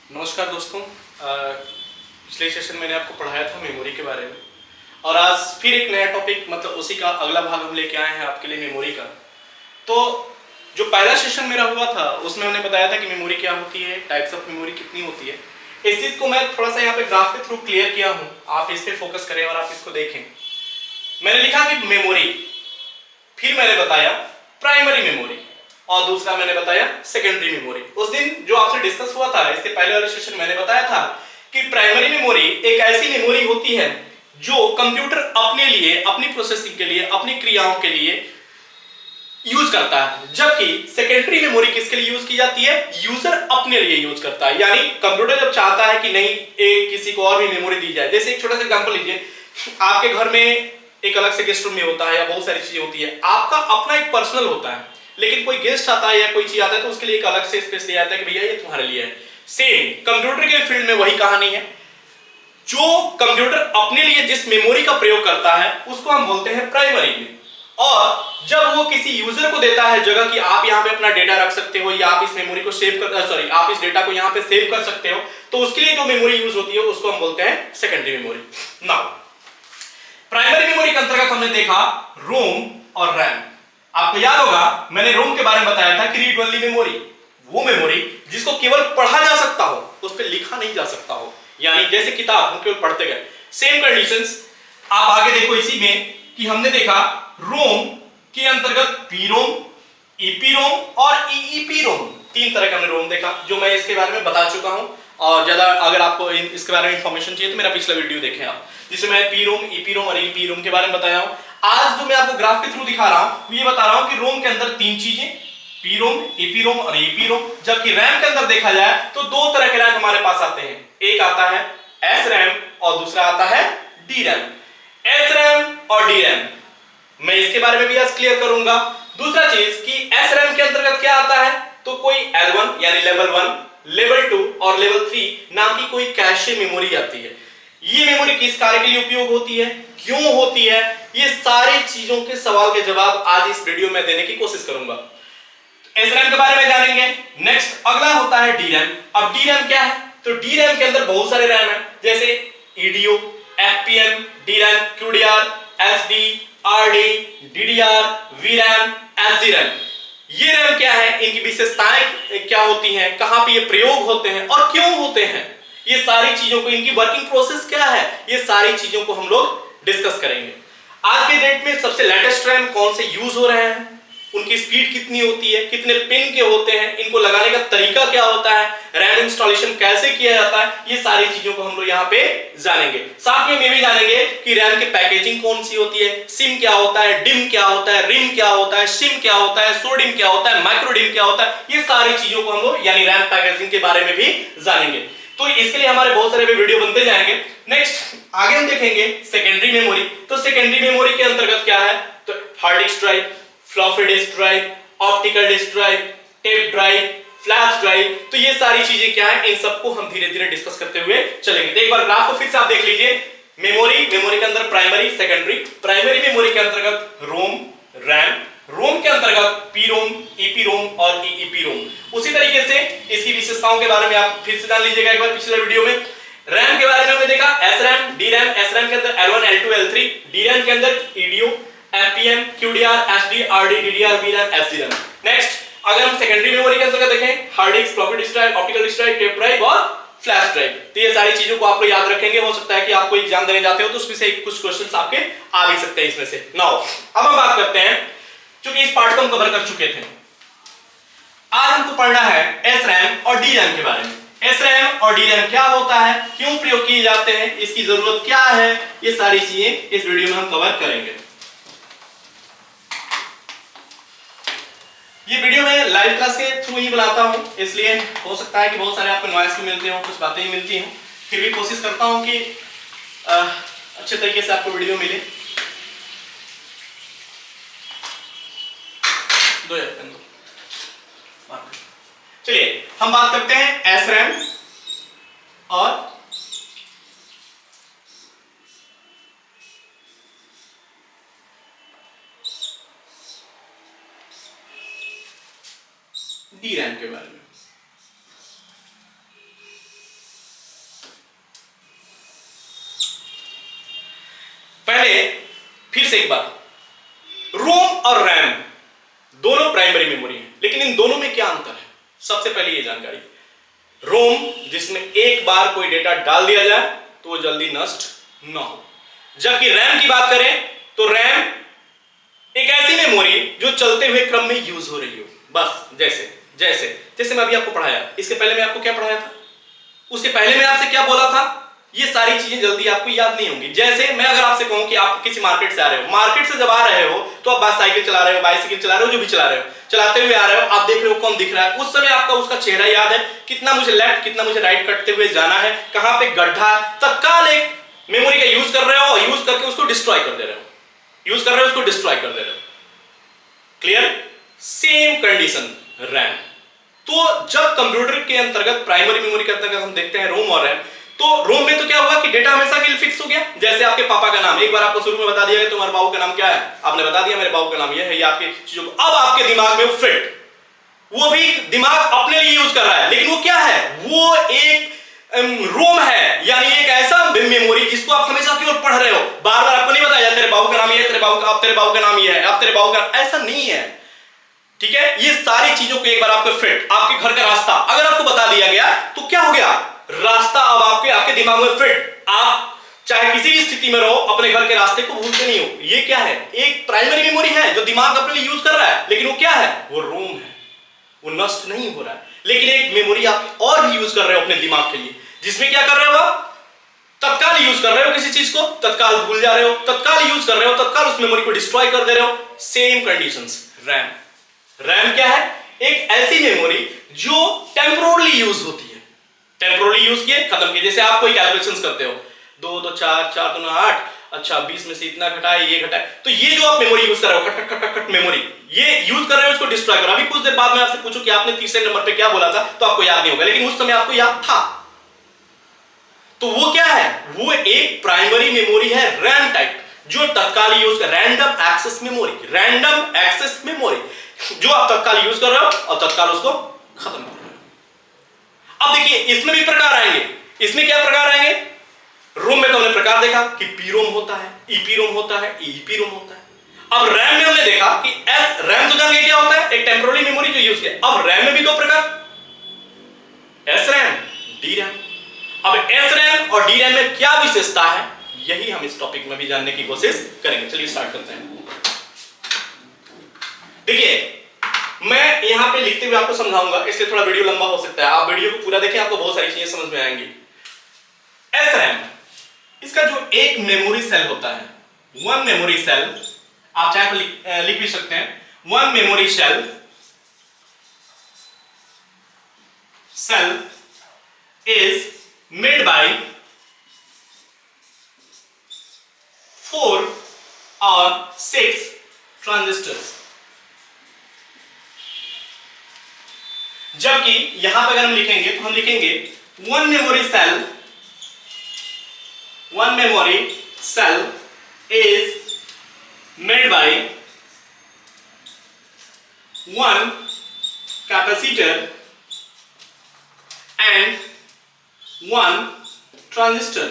नमस्कार दोस्तों। पिछले सेशन मैंने आपको पढ़ाया था मेमोरी के बारे में और आज फिर एक नया टॉपिक मतलब उसी का अगला भाग हम लेके आए हैं आपके लिए मेमोरी का। तो जो पहला सेशन मेरा हुआ था उसमें मैंने बताया था कि मेमोरी क्या होती है, टाइप्स ऑफ मेमोरी कितनी होती है। इस चीज़ को मैं थोड़ा सा यहाँ पे ग्राफ के थ्रू क्लियर किया हूँ, आप इस पर फोकस करें और आप इसको देखें। मैंने लिखा कि मेमोरी, फिर मैंने बताया प्राइमरी मेमोरी और दूसरा मैंने बताया सेकेंडरी मेमोरी। उस दिन जो आपसे डिस्कस हुआ था इसके पहले वाले सेशन मैंने बताया था कि प्राइमरी मेमोरी एक ऐसी मेमोरी होती है जो कंप्यूटर अपने लिए, अपनी प्रोसेसिंग के लिए, अपनी क्रियाओं के लिए यूज करता है, जबकि सेकेंडरी मेमोरी किसके लिए यूज की जाती है? यूजर अपने लिए यूज करता है। यानी कंप्यूटर जब चाहता है कि नहीं किसी को और भी मेमोरी दी जाए, जैसे एक छोटा सा एग्जांपल लीजिए, आपके घर में एक अलग से गेस्ट रूम में होता है या बहुत सारी चीजें होती है, आपका अपना एक पर्सनल होता है, लेकिन कोई गेस्ट आता है या कोई चीज आता है तो उसके लिए एक अलग से स्पेस दिया जाता है कि भैया ये तुम्हारे लिए है। सेम कंप्यूटर के फील्ड में वही कहानी है। जो कंप्यूटर अपने लिए जिस मेमोरी का प्रयोग करता है उसको हम बोलते हैं प्राइमरी में, और जब वो किसी यूजर को देता है जगह कि आप यहाँ पे अपना डेटा रख सकते हो या आप इस मेमोरी को सेव कर सॉरी आप इस डेटा को यहाँ पे सेव कर सकते हो, तो उसके लिए जो मेमोरी यूज होती है उसको हम बोलते हैं secondary memory. Now primary memory के अंतर्गत हमने देखा रोम और रैम। आपको याद होगा मैंने रोम के बारे में बताया था कि रीड ओनली मेमोरी, वो मेमोरी जिसको केवल पढ़ा जा सकता हो, उस पर लिखा नहीं जा सकता हो, यानी जैसे किताब हम केवल पढ़ते गए। सेम कंडीशंस आप आगे देखो इसी में कि हमने देखा रोम के अंतर्गत पी रोम, ईपी रोम और ईईपी रोम, तीन तरह का हमने रोम देखा जो मैं इसके बारे में बता चुका हूं। और ज्यादा अगर आपको इसके बारे में इंफॉर्मेशन चाहिए तो मेरा पिछला वीडियो देखें आप, जिसमें मैं पी रोम, ईपी रोम और ईपी रोम के बारे में बताया हूं। आज जो मैं आपको ग्राफ के थ्रू दिखा रहा हूं ये बता रहा हूं कि रोम के अंदर तीन चीजें, पी रोम, ईपी रोम और ईपी रोम, जबकि रैम के अंदर देखा जाए तो दो तरह के रैम हमारे पास आते हैं, एक आता है एस रैम और दूसरा आता है डी रैम। एस रैम और डी रैम मैं इसके बारे में भी आज क्लियर करूंगा। दूसरा चीज कि एस रैम के अंतर्गत क्या आता है, तो कोई L1 यानी लेवल 1, लेवल 2 और लेवल 3 नाम की कोई कैशे मेमोरी आती है। ये मेमोरी किस कार्य के लिए उपयोग होती है, क्यों होती है, ये सारी चीजों के सवाल के जवाब आज इस वीडियो में देने की कोशिश करूंगा। एस रैम के बारे में जानेंगे। नेक्स्ट अगला होता है डी रैम। अब डी रैम क्या है, तो डी रैम के अंदर बहुत सारे रैम है, जैसे EDO, FPM, D RAM, QDR, SD, RD, DDR, V RAM, SD RAM. ये रैम क्या है, इनकी विशेषताएं क्या होती हैं, कहां पे ये प्रयोग होते हैं और क्यों होते हैं, ये सारी चीजों को, इनकी वर्किंग प्रोसेस क्या है, ये सारी चीजों को हम लोग डिस्कस करेंगे। आज के डेट में सबसे लेटेस्ट रैम कौन से यूज हो रहे हैं, उनकी स्पीड कितनी होती है, कितने पिन के होते हैं, इनको लगाने का तरीका क्या होता है, रैम इंस्टॉलेशन कैसे किया जाता है, ये सारी चीजों को हम लोग यहाँ पे जानेंगे। साथ में ये भी जानेंगे कि रैम की पैकेजिंग कौन सी होती है, सिम क्या होता है, डिम क्या होता है, रिम क्या होता है, सिम क्या होता है, सोडिम क्या होता है, माइक्रोडिम क्या होता है, ये सारी चीजों को हम लोग यानी रैम पैकेजिंग के बारे में भी जानेंगे। तो इसके लिए हमारे बहुत सारे वीडियो बनते जाएंगे। नेक्स्ट आगे हम देखेंगे सेकेंडरी मेमोरी। तो सेकेंडरी मेमोरी के अंतर्गत क्या है, तो hard disk drive, floppy disk drive, optical disk drive, tape drive, flash drive, तो ये सारी चीजें क्या है, इन सबको हम धीरे धीरे डिस्कस करते हुए चलेंगे। तो एक बार ग्राफ को फिर से आप देख लीजिए। मेमोरी के अंदर प्राइमरी, सेकेंडरी। प्राइमरी मेमोरी के अंतर्गत रोम, रैम, रोम के अंतर्गत पी रोम, ईपी रोम और ईईपी रोम। उसी तरीके से इसकी विशेषताओं के बारे में आप फिर से जान लीजिएगा एक बार पिछले वीडियो में। रैम के बारे में हमने देखा S RAM, D RAM. S RAM के अंदर L1, L2, L3, D RAM के अंदर EDO, FPM, QDR, SD, RD, DDR, V RAM, SD RAM. Next अगर हम सेकेंडरी मेमोरी के अंतर्गत देखें, hard disk, floppy disk drive, optical disk drive, tape drive और फ्लैश ड्राइव। तो ये सारी चीजों को आप लोग याद रखेंगे। हो सकता है कि आप कोई एग्जाम देने जाते हो तो उसमें से कुछ क्वेश्चंस आपके आ भी सकते हैं इसमें से। नाउ अब हम बात करते हैं, क्योंकि इस पार्ट को हम कवर कर चुके थे, आज हमको पढ़ना है एस रैम और डी रैम के बारे में। एस रैम और डी रैम क्या होता है, क्यों प्रयोग किए जाते हैं, इसकी जरूरत क्या है, ये सारी चीजें इस वीडियो में हम कवर करेंगे। ये वीडियो मैं लाइव क्लास के थ्रू ही बनाता हूं, इसलिए हो सकता है कि बहुत सारे आपको नॉइस भी मिलते हो, कुछ बातें ही मिलती हैं, फिर भी कोशिश करता हूं कि अच्छे तरीके से आपको वीडियो मिले। चलिए हम बात करते हैं एस रैम और डी रैम के बारे में। से एक बार, रोम और रैम दोनों प्राइमरी मेमोरी हैं, लेकिन इन दोनों में क्या अंतर है? सबसे पहले ये जानकारी, रोम जिसमें एक बार कोई डेटा डाल दिया जाए तो वो जल्दी नष्ट ना हो, जबकि रैम की बात करें तो रैम एक ऐसी मेमोरी जो चलते हुए क्रम में यूज हो रही हो। बस जैसे जैसे जैसे मैं अभी आपको पढ़ाया, इसके पहले मैं आपको क्या पढ़ाया था, उसके पहले मैं आपसे क्या बोला था, ये सारी चीजें जल्दी आपको याद नहीं होंगी। जैसे मैं अगर आपसे कहूं कि आप किसी मार्केट से आ रहे हो, मार्केट से जब आ रहे हो तो आप साइकिल चला रहे हो, बाइसिकल चला रहे हो, जो भी चला रहे हो, चलाते हुए आ रहे हो, आप देख रहे हो कौन दिख रहा है, उस समय आपका उसका चेहरा याद है, कितना मुझे लेफ्ट कितना मुझे राइट कटते हुए जाना है, कहां पे गड्ढा, तत्काल एक मेमोरी का यूज कर रहे हो और यूज करके उसको डिस्ट्रॉय कर दे रहे हो, यूज कर रहे हो उसको डिस्ट्रॉय कर दे रहे हो। क्लियर? Same condition RAM. तो जब कंप्यूटर के अंतर्गत प्राइमरी मेमोरी के अंतर्गत हम देखते हैं रोम और रैम, तो रोम में तो क्या हुआ कि डेटा हमेशा के लिए फिक्स हो गया। जैसे आपके पापा का नाम एक बार आपको शुरू में बता दिया गया, तुम्हारे बाबू का नाम क्या है, आपने बता दिया मेरे बाबू का नाम ये है, ये आपकी चीजों को अब आपके दिमाग में वो फिट, वो भी दिमाग अपने लिए यूज कर रहा है, लेकिन वो क्या है, वो एक रोम है, यानी एक ऐसा मेमोरी जिसको आप हमेशा केवल पढ़ रहे हो, बार बार आपको नहीं बताया तेरे बाबू का नाम ये है, तेरे बाबू का, अब तेरे बाबू का नाम ये है, अब तेरे बाबू का, ऐसा नहीं है। ठीक है, ये सारी चीजों को एक बार आपको फिट, आपके घर का रास्ता अगर आपको बता दिया गया तो क्या हो गया, रास्ता अब आपके दिमाग में फिट, आप चाहे किसी भी स्थिति में रहो अपने घर के रास्ते को भूलते नहीं हो। ये क्या है, एक प्राइमरी मेमोरी है जो दिमाग अपने लिए यूज कर रहा है, लेकिन वो क्या है, वो रोम है, वो नष्ट नहीं हो रहा है। लेकिन एक मेमोरी आप और भी यूज कर रहे हो अपने दिमाग के लिए, जिसमें क्या कर रहे हो, आप तत्काल यूज कर रहे हो किसी चीज को, तत्काल भूल जा रहे हो, तत्काल यूज कर रहे हो, तत्काल उस मेमोरी को डिस्ट्रॉय कर दे रहे हो। Same conditions RAM. रैम क्या है, एक ऐसी मेमोरी जो टेम्पोरली यूज होती है, टेम्पोरली यूज किए खत्म किए। जैसे आप कोई कैलकुलेशंस करते हो, 2 2 4 4 2 8, अच्छा 20 में से इतना घटाए ये घटाए, तो ये जो आप मेमोरी यूज कर रहे हो, खट खट खट खट मेमोरी ये यूज कर रहे हो, इसको डिस्ट्रॉय करो। अभी कुछ देर बाद में आपसे पूछो कि आपने तीसरे नंबर पे क्या बोला था, तो आपको याद नहीं होगा, लेकिन उस समय आपको याद था। तो वो क्या है, वो एक प्राइमरी मेमोरी है रैम टाइप, जो तत्काल यूज कर, random access memory, random access memory, जो आप तत्काल यूज कर रहे हो और तत्काल उसको खत्म कर रहे हो। अब देखिए इसमें भी प्रकार आएंगे, इसमें क्या प्रकार आएंगे, रोम में तो हमने प्रकार देखा कि पी रोम होता है, ईपी रोम होता है, ईपी रोम होता है। अब रैम में हमने देखा कि एस रैम तो जान गए क्या होता है, एक टेम्पोररी मेमोरी जो यूज किया। अब रैम में भी दो प्रकार, एस रैम, डी रैम। अब एस रैम और डी रैम में क्या विशेषता है, यही हम इस टॉपिक में भी जानने की कोशिश करेंगे। चलिए स्टार्ट करते हैं। देखिए मैं यहां पे लिखते हुए आपको समझाऊंगा, इसलिए थोड़ा वीडियो लंबा हो सकता है, आप वीडियो को पूरा देखें, आपको बहुत सारी चीजें समझ में आएंगी। एस रैम, इसका जो एक मेमोरी सेल होता है, वन मेमोरी सेल, आप चाहे तो लिख भी सकते हैं, one memory cell is made by 4 or 6 transistors. जबकि यहां पर अगर हम लिखेंगे तो हम लिखेंगे one memory cell is made by one capacitor and one transistor.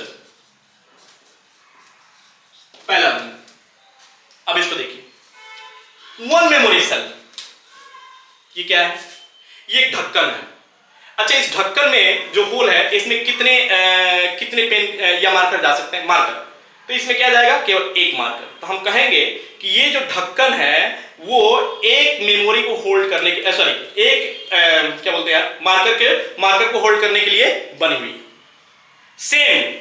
पहला वन। अब इसको देखिए, वन मेमोरी सेल, ये क्या है, ये एक ढक्कन है। अच्छा, इस ढक्कन में जो होल है, इसमें कितने पेन या मार्कर जा सकते हैं, मार्कर। तो इसमें क्या जाएगा, केवल एक मार्कर। तो हम कहेंगे कि ये जो ढक्कन है वो एक मेमोरी को होल्ड करने के, सॉरी एक क्या बोलते हैं यार, मार्कर को होल्ड करने के लिए बनी हुई। सेम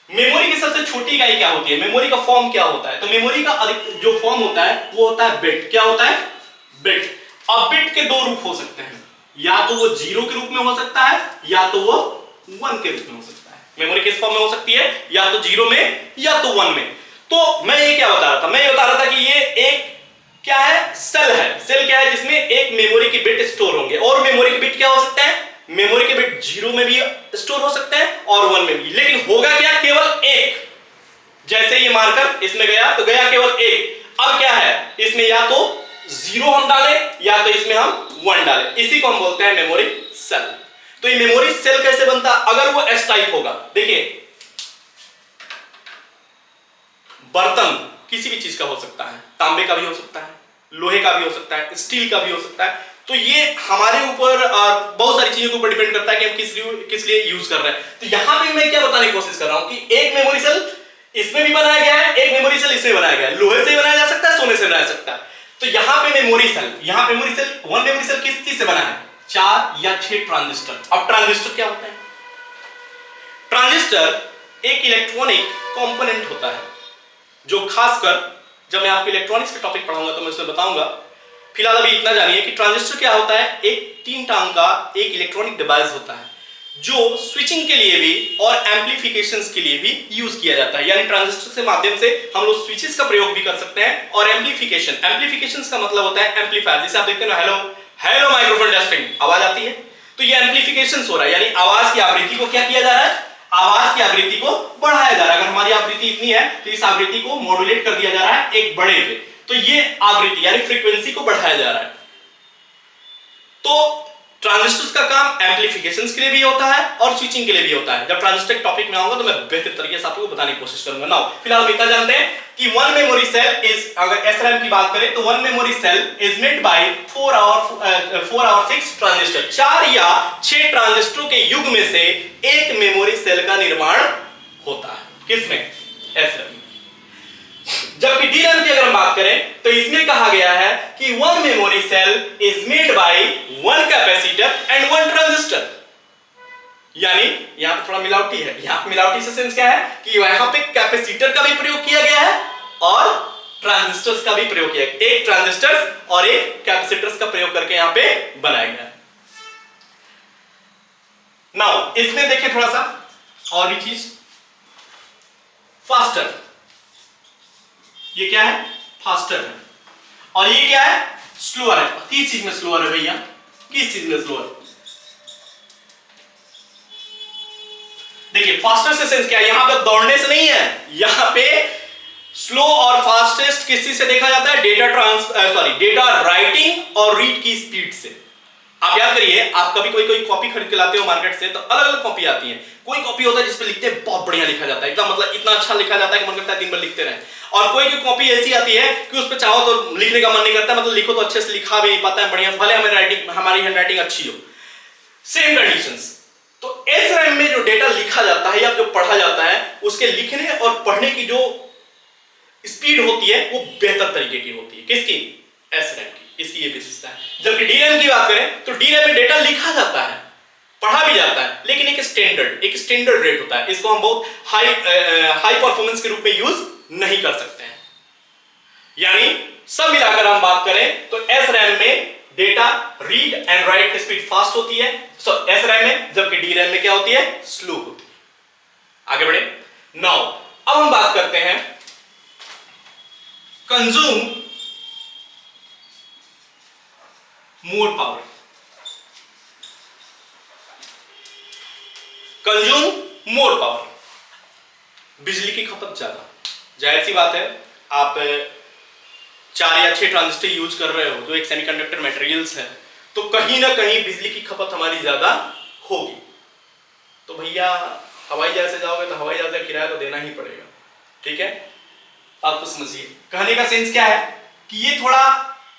मेमोरी की सबसे छोटी इकाई क्या होती है, मेमोरी का फॉर्म क्या होता है, तो मेमोरी का जो फॉर्म होता है वो होता है बिट। क्या होता है, बिट। अब बिट के दो रूप हो सकते हैं, या तो वो 0 के रूप में हो सकता है, या तो वो 1 के रूप में हो सकता है। मेमोरी किस फॉर्म में हो सकती है, या तो 0 में या तो 1 में। तो मैं ये क्या बता रहा था, मैं ये बता रहा था कि ये एक क्या है, सेल है। सेल क्या है, जिसमें एक मेमोरी के बिट स्टोर होंगे, और मेमोरी के बिट क्या हो सकते हैं, मेमोरी के बिट 0 में भी स्टोर हो सकते हैं और 1 में भी, लेकिन होगा क्या, केवल एक। जैसे ये मार्कर इसमें गया तो गया केवल एक। अब क्या है, इसमें या तो 0 हम डालें या तो इसमें हम 1 डालें, इसी को हम बोलते हैं मेमोरी सेल। तो ये मेमोरी सेल कैसे बनता, अगर वो एस टाइप होगा, देखिए बर्तन किसी भी चीज का हो सकता है, तांबे का भी हो सकता है, लोहे का भी हो सकता है, स्टील का भी हो सकता है। तो ये हमारे ऊपर बहुत सारी चीजों के ऊपर डिपेंड करता है कि हम किस लिए यूज कर रहे हैं। तो यहां पे मैं क्या बताने की कोशिश कर रहा हूं कि एक मेमोरी सेल इसमें भी बनाया गया है, एक मेमोरी सेल इसमें बनाया गया है, लोहे से बनाया जा सकता है, सोने से बनाया जा सकता है। तो यहां पे memory cell one memory cell किस चीज से बना है? 4 या 6 ट्रांजिस्टर। अब ट्रांजिस्टर क्या होता है? ट्रांजिस्टर एक इलेक्ट्रॉनिक कंपोनेंट होता है जो खासकर जब मैं आपको इलेक्ट्रॉनिक्स के टॉपिक पढ़ाऊंगा तो मैं उसमें बताऊंगा। फिलहाल अभी इतना जानिए कि ट्रांजिस्टर क्या होता है। एक 3 टांग का एक इलेक्ट्रॉनिक डिवाइस होता है जो स्विचिंग के लिए भी और एम्पलीफिकेशंस के लिए भी यूज किया जाता है। यानी ट्रांजिस्टर के माध्यम से हम लोग स्विचेस का प्रयोग भी कर सकते हैं और एम्पलीफिकेशंस का मतलब होता है एम्पलीफायर। जैसे आप देखते हैं ना, हेलो हेलो माइक्रोफोन टेस्टिंग, आवाज आती है, तो ये एम्पलीफिकेशंस हो रहा है, यानी आवाज की आवृत्ति को क्या किया जा रहा है? आवाज की आवृत्ति को बढ़ाया जा रहा है। अगर हमारी आवृत्ति इतनी है तो इस आवृत्ति को मॉड्यूलेट कर दिया जा रहा है एक बड़े पे, तो ये आवृत्ति यानी फ्रीक्वेंसी को बढ़ाया जा रहा है। तो ट्रांजिस्टर्स का काम एम्पलीफिकेशंस के लिए भी होता है और स्विचिंग के लिए भी होता है। जब ट्रांजिस्टर के टॉपिक में आऊंगा तो मैं बेहतर तरीके से आपको बताने की कोशिश करूंगा। नाउ फिलहाल हम इतना जानते हैं कि वन मेमोरी सेल इज, अगर एसरैम की बात करें तो one memory cell is made by 4 और 6 ट्रांजिस्टर। 4 या 6 ट्रांजिस्टरों के युग में से एक मेमोरी सेल का निर्माण होता है। किसमें? एसरैम। जबकि DRAM की अगर हम बात करें तो इसमें कहा गया है कि one memory cell is made by one capacitor and one transistor. यानी यहां पे थोड़ा मिलावटी है। यहां पे मिलावटी से सेंस क्या है कि यहां पे कैपेसिटर का भी प्रयोग किया गया है और ट्रांजिस्टर्स का भी प्रयोग किया गया है। एक ट्रांजिस्टर और एक कैपेसिटर्स का प्रयोग करके यहां पे बनाया गया है। नाउ इसमें देखिए थोड़ा सा और भी चीज, फास्टर। ये क्या है? फास्टर है। और ये क्या है? स्लोअर है। किस चीज में स्लोअर है भैया? किस चीज में स्लोअर? देखिए फास्टर से सेंस क्या है? यहां पे दौड़ने से नहीं है, यहां पे स्लो और फास्टेस्ट किस चीज से देखा जाता है? डेटा राइटिंग और रीड की स्पीड से। आप याद करिए, आप कभी कोई कॉपी खरीद के लाते हो मार्केट से तो अलग अलग कॉपी आती है। कोई कॉपी होता है जिसपे लिखते हैं बहुत बढ़िया लिखा जाता है, एकदम मतलब इतना अच्छा लिखा जाता है कि मन करता है दिन भर लिखते रहे। और कोई कॉपी ऐसी आती है कि उस पर चाहो तो लिखने का मन नहीं करता, मतलब लिखो तो अच्छे से लिखा भी नहीं पाता है बढ़िया, भले हमारी हैंडराइटिंग अच्छी हो। Same conditions. तो SRAM में जो डेटा लिखा जाता है या जो पढ़ा जाता है उसके लिखने और पढ़ने की जो स्पीड होती है वो बेहतर तरीके की होती है। किसकी? SRAM की। इसकी ये विशेषता है। जबकि DRAM की बात करें तो DRAM में डेटा लिखा जाता है, पढ़ा भी जाता है, लेकिन एक स्टैंडर्ड रेट होता है। इसको हम बहुत हाई परफॉर्मेंस के रूप में यूज नहीं कर सकते हैं। यानी सब मिलाकर हम बात करें तो SRAM में डेटा रीड एंड राइट की स्पीड फास्ट होती है SRAM में, जबकि DRAM में क्या होती है? स्लो होती है। आगे बढ़े। नाउ अब हम बात करते हैं consume more power. Consume more power, बिजली की खपत ज्यादा। जाहिर सी बात है, आप 4 या 6 ट्रांजिस्टर यूज कर रहे हो जो एक सेमीकंडक्टर मटेरियल्स है, तो कहीं ना कहीं बिजली की खपत हमारी ज्यादा होगी। तो भैया हवाई जहाज से जाओगे तो हवाई जहाज का किराया तो देना ही पड़ेगा। ठीक है, आप तो समझिए कहने का सेंस क्या है कि ये थोड़ा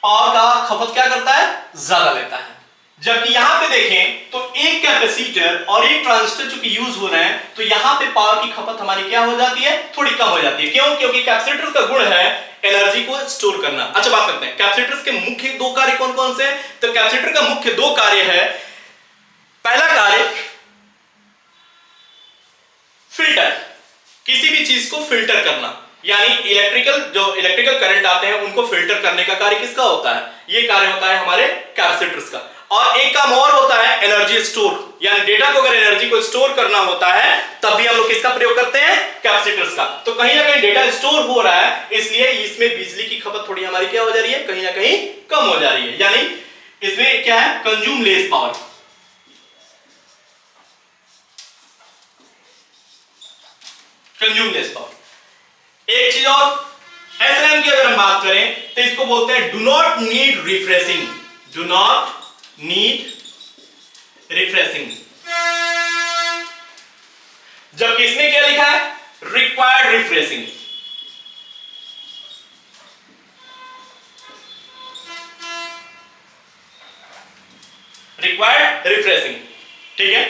पावर का खपत क्या करता है? ज्यादा लेता है। जबकि यहां पे देखें तो एक कैपेसिटर और एक ट्रांजिस्टर जो कि यूज हो रहे हैं, तो यहां पे पावर की खपत हमारी क्या हो जाती है? थोड़ी कम हो जाती है। क्यों? क्योंकि कैपेसिटर का गुण है एनर्जी को स्टोर करना। अच्छा बात करते हैं कैपेसिटर्स के मुख्य 2 कार्य कौन कौन से? तो कैपेसिटर का मुख्य 2 कार्य है। पहला कार्य फिल्टर, किसी भी चीज को फिल्टर करना, यानी इलेक्ट्रिकल करंट आते हैं उनको फिल्टर करने का कार्य किसका होता है? ये कार्य होता है हमारे कैपेसिटर्स का। और एक काम और होता है एनर्जी स्टोर, यानी डेटा को अगर एनर्जी को स्टोर करना होता है तब भी हम लोग किसका प्रयोग करते हैं? कैपेसिटर्स का। तो कहीं ना कहीं डेटा स्टोर हो रहा है, इसलिए इसमें बिजली की खपत थोड़ी हमारी क्या हो जा रही है? कहीं ना कहीं कम हो जा रही है। यानी इसमें क्या है? Consume less power. Consume less power. एक चीज और, SRAM की अगर हम बात करें तो इसको बोलते हैं do not need refreshing. Do not need refreshing. जबकि इसमें क्या लिखा है? Required refreshing. रिफ्रेशिंग। ठीक है,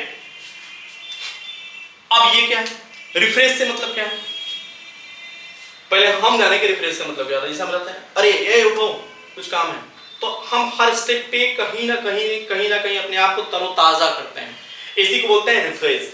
अब ये क्या है, रिफ्रेश से मतलब क्या है, पहले हम जाने के रिफ्रेश से मतलब क्या होता है। जैसे हम रहते हैं अरे ये उठो कुछ काम है, तो हम हर स्टेप पे कहीं ना कहीं अपने आप को तरोताजा करते हैं, इसी को बोलते हैं रिफ्रेश।